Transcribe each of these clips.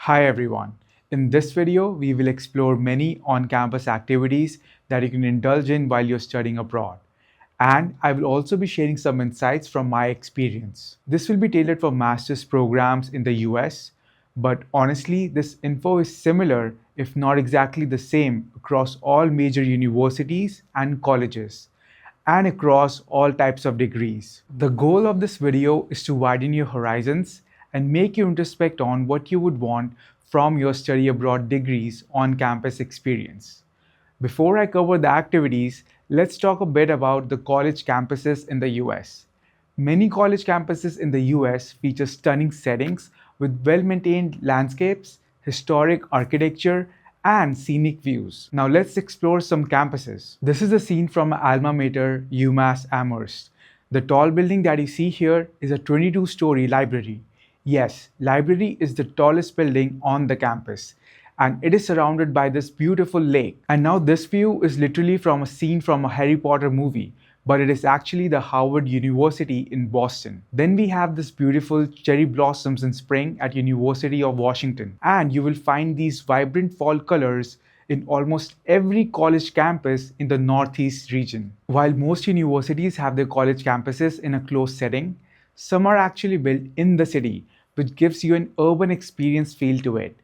Hi everyone. In this video, we will explore many on-campus activities that you can indulge in while you're studying abroad. And I will also be sharing some insights from my experience. This will be tailored for master's programs in the US, but honestly, this info is similar, if not exactly the same, across all major universities and colleges and across all types of degrees. The goal of this video is to widen your horizons and make you introspect on what you would want from your study abroad degrees on campus experience. Before I cover the activities, let's talk a bit about the college campuses in the US. Many college campuses in the US feature stunning settings with well-maintained landscapes, historic architecture, and scenic views. Now let's explore some campuses. This is a scene from my alma mater, UMass Amherst. The tall building that you see here is a 22-story library. Yes, library is the tallest building on the campus, and it is surrounded by this beautiful lake. And now this view is literally from a scene from a Harry Potter movie, but it is actually the Howard University in Boston. Then we have this beautiful cherry blossoms in spring at University of Washington. And you will find these vibrant fall colors in almost every college campus in the Northeast region. While most universities have their college campuses in a closed setting, some are actually built in the city, which gives you an urban experience feel to it.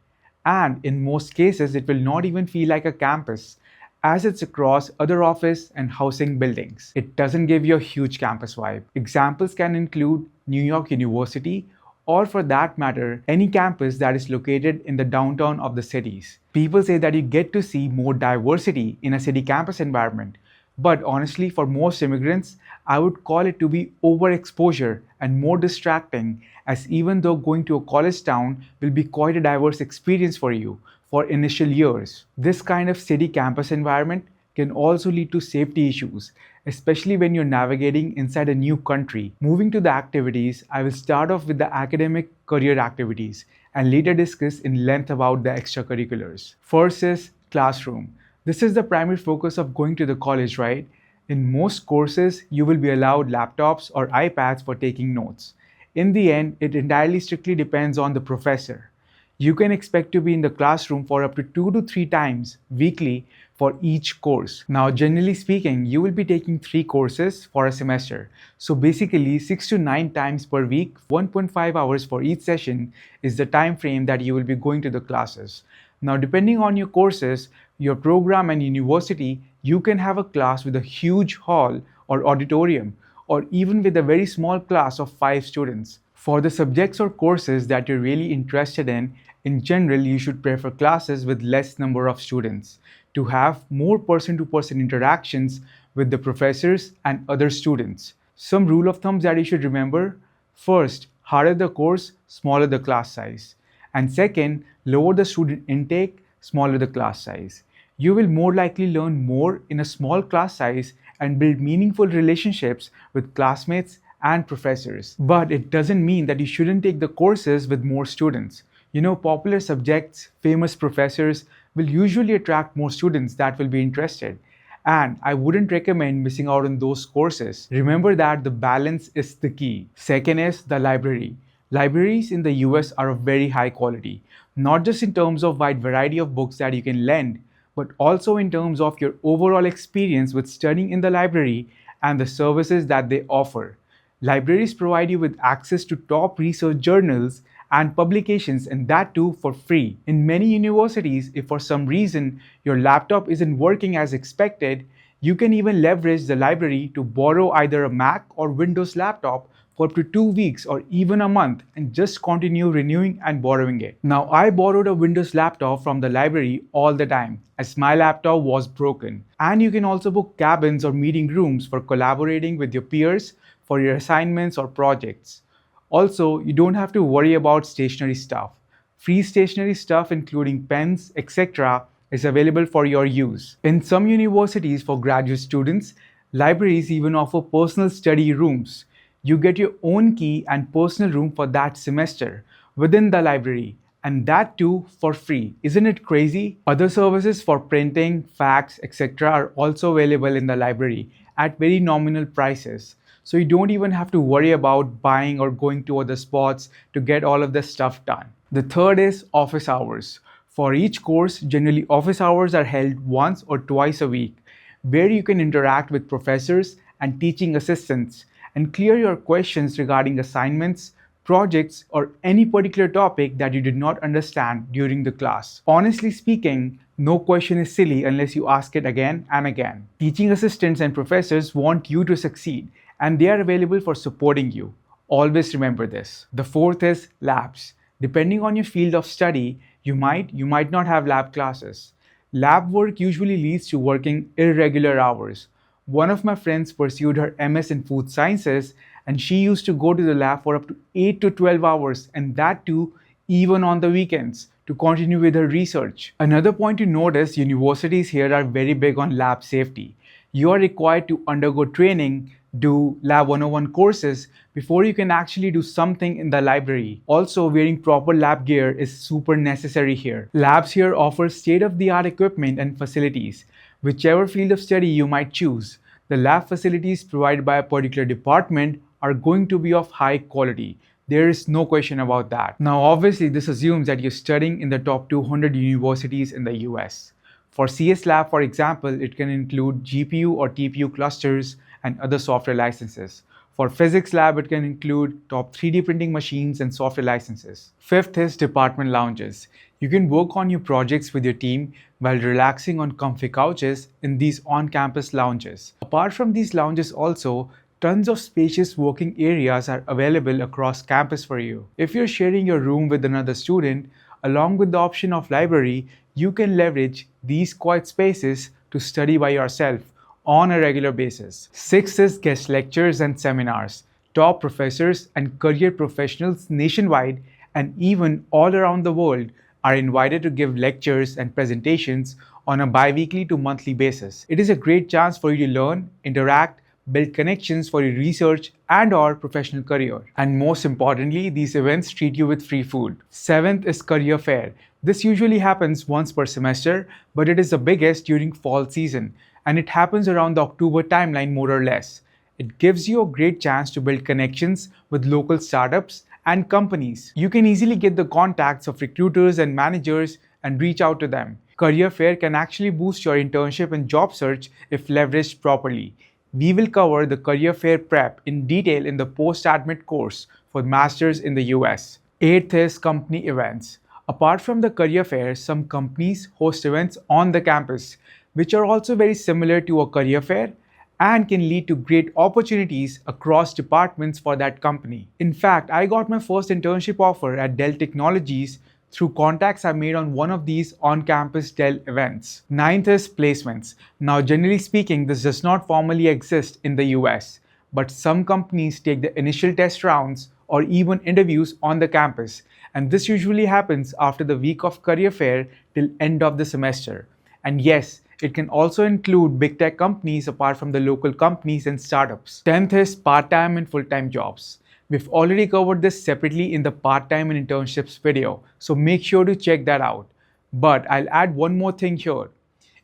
And in most cases, it will not even feel like a campus, as it's across other office and housing buildings. It doesn't give you a huge campus vibe. Examples can include New York University, or for that matter, any campus that is located in the downtown of the cities. People say that you get to see more diversity in a city campus environment, but honestly, for most immigrants, I would call it to be overexposure and more distracting, as even though going to a college town will be quite a diverse experience for you for initial years. This kind of city campus environment can also lead to safety issues, especially when you're navigating inside a new country. Moving to the activities, I will start off with the academic career activities and later discuss in length about the extracurriculars. First is classroom. This is the primary focus of going to the college, right? In most courses, you will be allowed laptops or iPads for taking notes. In the end, it entirely strictly depends on the professor. You can expect to be in the classroom for up to 2 to 3 times weekly for each course. Now, generally speaking, you will be taking 3 courses for a semester. So basically 6 to 9 times per week, 1.5 hours for each session is the time frame that you will be going to the classes. Now, depending on your courses, your program and university, you can have a class with a huge hall or auditorium, or even with a very small class of 5 students. For the subjects or courses that you're really interested in general, you should prefer classes with less number of students to have more person-to-person interactions with the professors and other students. Some rule of thumbs that you should remember: first, harder the course, smaller the class size. And second, lower the student intake, smaller the class size. You will more likely learn more in a small class size and build meaningful relationships with classmates and professors. But it doesn't mean that you shouldn't take the courses with more students. Popular subjects, famous professors will usually attract more students that will be interested. And I wouldn't recommend missing out on those courses. Remember that the balance is the key. Second is the library. Libraries in the US are of very high quality, not just in terms of wide variety of books that you can lend, but also in terms of your overall experience with studying in the library and the services that they offer. Libraries provide you with access to top research journals and publications, and that too for free. In many universities, if for some reason your laptop isn't working as expected, you can even leverage the library to borrow either a Mac or Windows laptop for up to 2 weeks or even a month and just continue renewing and borrowing it. Now, I borrowed a Windows laptop from the library all the time as my laptop was broken. And you can also book cabins or meeting rooms for collaborating with your peers for your assignments or projects. Also, you don't have to worry about stationery stuff. Free stationery stuff including pens, etc. is available for your use. In some universities for graduate students, libraries even offer personal study rooms. You get your own key and personal room for that semester within the library, and that too for free. Isn't it crazy? Other services for printing, fax, etc. are also available in the library at very nominal prices. So you don't even have to worry about buying or going to other spots to get all of this stuff done. The third is office hours. For each course, generally office hours are held once or twice a week, where you can interact with professors and teaching assistants and clear your questions regarding assignments, projects, or any particular topic that you did not understand during the class. Honestly speaking, no question is silly unless you ask it again and again. Teaching assistants and professors want you to succeed, and they are available for supporting you. Always remember this. The fourth is labs. Depending on your field of study, you might not have lab classes. Lab work usually leads to working irregular hours. One of my friends pursued her MS in food sciences, and she used to go to the lab for up to 8 to 12 hours, and that too even on the weekends, to continue with her research. Another point to note is universities here are very big on lab safety. You are required to undergo training, do Lab 101 courses before you can actually do something in the library. Also, wearing proper lab gear is super necessary here. Labs here offer state-of-the-art equipment and facilities. Whichever field of study you might choose, the lab facilities provided by a particular department are going to be of high quality. There is no question about that. Now, obviously, this assumes that you're studying in the top 200 universities in the US. For CS Lab, for example, it can include GPU or TPU clusters and other software licenses. For Physics Lab, it can include top 3D printing machines and software licenses. Fifth is department lounges. You can work on your projects with your team while relaxing on comfy couches in these on-campus lounges. Apart from these lounges also, tons of spacious working areas are available across campus for you. If you're sharing your room with another student, along with the option of library, you can leverage these quiet spaces to study by yourself on a regular basis. Sixth is guest lectures and seminars. Top professors and career professionals nationwide and even all around the world are invited to give lectures and presentations on a bi-weekly to monthly basis. It is a great chance for you to learn, interact, build connections for your research and/or professional career. And most importantly, these events treat you with free food. Seventh is career fair. This usually happens once per semester, but it is the biggest during fall season, and it happens around the October timeline more or less. It gives you a great chance to build connections with local startups and companies. You can easily get the contacts of recruiters and managers and reach out to them. Career fair can actually boost your internship and job search if leveraged properly. We will cover the career fair prep in detail in the post-admit course for masters in the US. Eighth is company events. Apart from the career fair, some companies host events on the campus, which are also very similar to a career fair and can lead to great opportunities across departments for that company. In fact, I got my first internship offer at Dell Technologies through contacts I made on one of these on-campus Dell events. Ninth is placements. Now, generally speaking, this does not formally exist in the US, but some companies take the initial test rounds or even interviews on the campus, and this usually happens after the week of career fair till end of the semester. And yes, it can also include big tech companies apart from the local companies and startups. 10th is part-time and full-time jobs. We've already covered this separately in the part-time and internships video, so make sure to check that out. But I'll add one more thing here.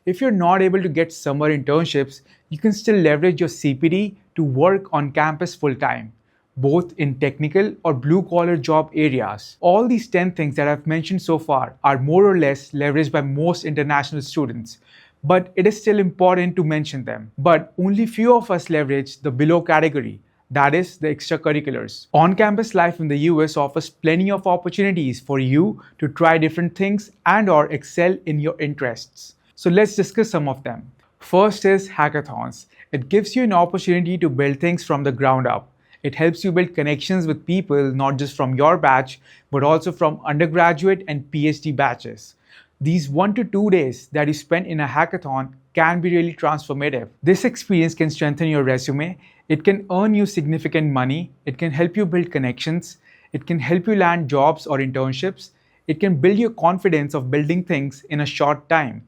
If you're not able to get summer internships, you can still leverage your CPD to work on campus full-time, both in technical or blue-collar job areas. All these 10 things that I've mentioned so far are more or less leveraged by most international students, but it is still important to mention them. But only few of us leverage the below category, that is the extracurriculars. On-campus life in the US offers plenty of opportunities for you to try different things and/or excel in your interests. So let's discuss some of them. First is hackathons. It gives you an opportunity to build things from the ground up. It helps you build connections with people not just from your batch, but also from undergraduate and PhD batches. These 1 to 2 days that you spend in a hackathon can be really transformative. This experience can strengthen your resume, it can earn you significant money, it can help you build connections, it can help you land jobs or internships, it can build your confidence of building things in a short time,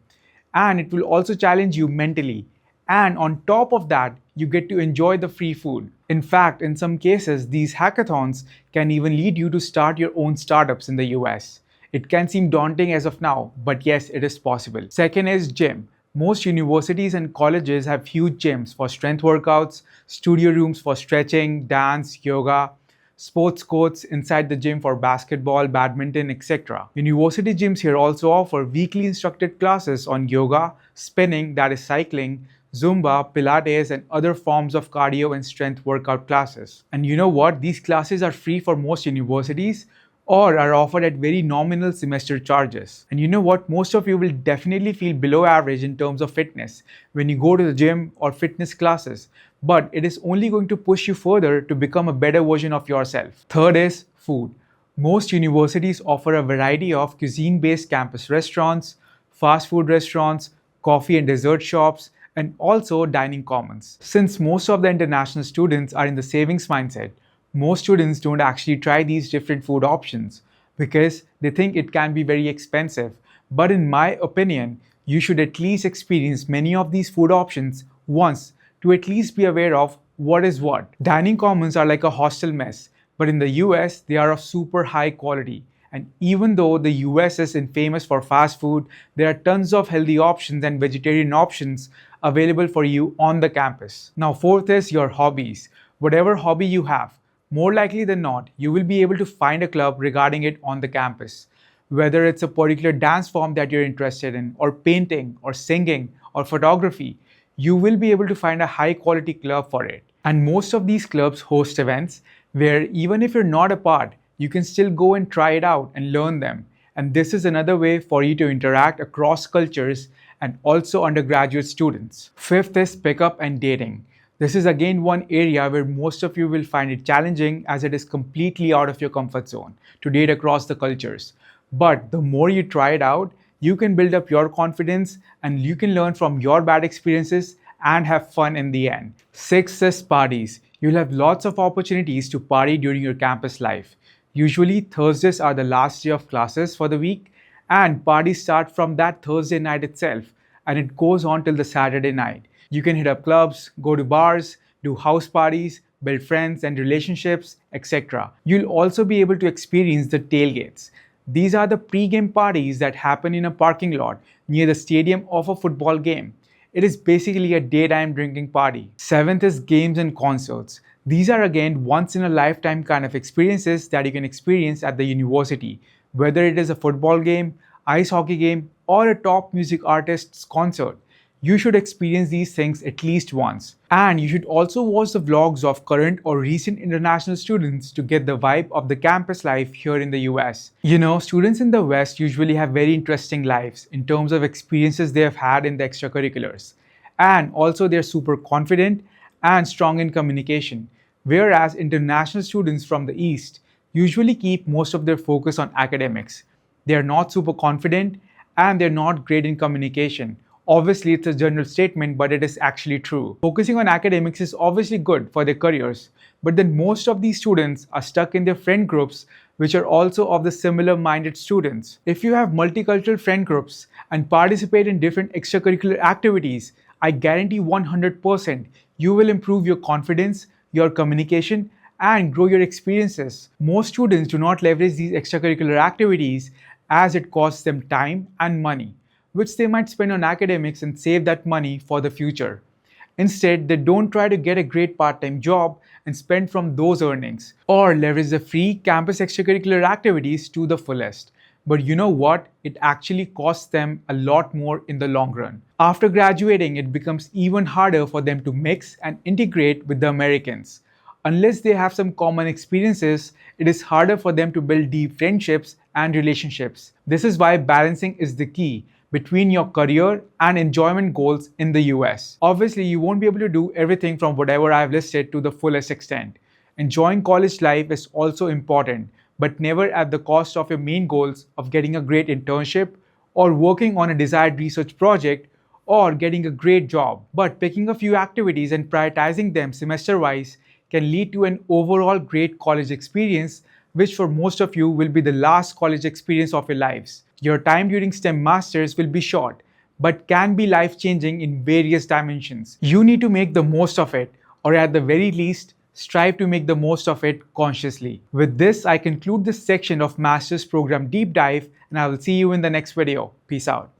and it will also challenge you mentally. And on top of that, you get to enjoy the free food. In fact, in some cases, these hackathons can even lead you to start your own startups in the US. It can seem daunting as of now, but yes, it is possible. Second is gym. Most universities and colleges have huge gyms for strength workouts, studio rooms for stretching, dance, yoga. sports courts inside the gym for basketball, badminton, etc. University gyms here also offer weekly instructed classes on yoga, spinning, that is cycling, Zumba, Pilates, and other forms of cardio and strength workout classes. And you know what? These classes are free for most universities or are offered at very nominal semester charges. And you know what? Most of you will definitely feel below average in terms of fitness when you go to the gym or fitness classes, but it is only going to push you further to become a better version of yourself. Third is food. Most universities offer a variety of cuisine-based campus restaurants, fast food restaurants, coffee and dessert shops, and also dining commons. Since most of the international students are in the savings mindset, most students don't actually try these different food options because they think it can be very expensive. But in my opinion, you should at least experience many of these food options once to at least be aware of what is what. Dining commons are like a hostel mess, but in the US, they are of super high quality. And even though the US is infamous for fast food, there are tons of healthy options and vegetarian options available for you on the campus. Now, fourth is your hobbies. Whatever hobby you have, more likely than not, you will be able to find a club regarding it on the campus. Whether it's a particular dance form that you're interested in, or painting, or singing, or photography, you will be able to find a high quality club for it. And most of these clubs host events where even if you're not a part, you can still go and try it out and learn them. And this is another way for you to interact across cultures and also undergraduate students. Fifth is pickup and dating. This is again one area where most of you will find it challenging as it is completely out of your comfort zone to date across the cultures. But the more you try it out, you can build up your confidence and you can learn from your bad experiences and have fun in the end. Sixth is parties. You'll have lots of opportunities to party during your campus life. Usually Thursdays are the last day of classes for the week and parties start from that Thursday night itself and it goes on till the Saturday night. You can hit up clubs, go to bars, do house parties, build friends and relationships, etc. You'll also be able to experience the tailgates. These are the pre-game parties that happen in a parking lot near the stadium of a football game. It is basically a daytime drinking party. Seventh is games and concerts. These are again once in a lifetime kind of experiences that you can experience at the university, whether it is a football game, ice hockey game, or a top music artist's concert. You should experience these things at least once. And you should also watch the vlogs of current or recent international students to get the vibe of the campus life here in the US. You know, students in the West usually have very interesting lives in terms of experiences they have had in the extracurriculars. And also they're super confident and strong in communication. Whereas international students from the East usually keep most of their focus on academics. They're not super confident and they're not great in communication. Obviously, it's a general statement, but it is actually true. Focusing on academics is obviously good for their careers, but then most of these students are stuck in their friend groups, which are also of the similar-minded students. If you have multicultural friend groups and participate in different extracurricular activities, I guarantee 100% you will improve your confidence, your communication, and grow your experiences. Most students do not leverage these extracurricular activities as it costs them time and money, which they might spend on academics and save that money for the future. Instead, they don't try to get a great part-time job and spend from those earnings, or leverage the free campus extracurricular activities to the fullest. But you know what? It actually costs them a lot more in the long run. After graduating, it becomes even harder for them to mix and integrate with the Americans. Unless they have some common experiences, it is harder for them to build deep friendships and relationships. This is why balancing is the key between your career and enjoyment goals in the US. Obviously, you won't be able to do everything from whatever I've listed to the fullest extent. Enjoying college life is also important, but never at the cost of your main goals of getting a great internship or working on a desired research project or getting a great job. But picking a few activities and prioritizing them semester-wise can lead to an overall great college experience, which for most of you will be the last college experience of your lives. Your time during STEM Masters will be short, but can be life-changing in various dimensions. You need to make the most of it, or at the very least, strive to make the most of it consciously. With this, I conclude this section of Master's Program Deep Dive, and I will see you in the next video. Peace out.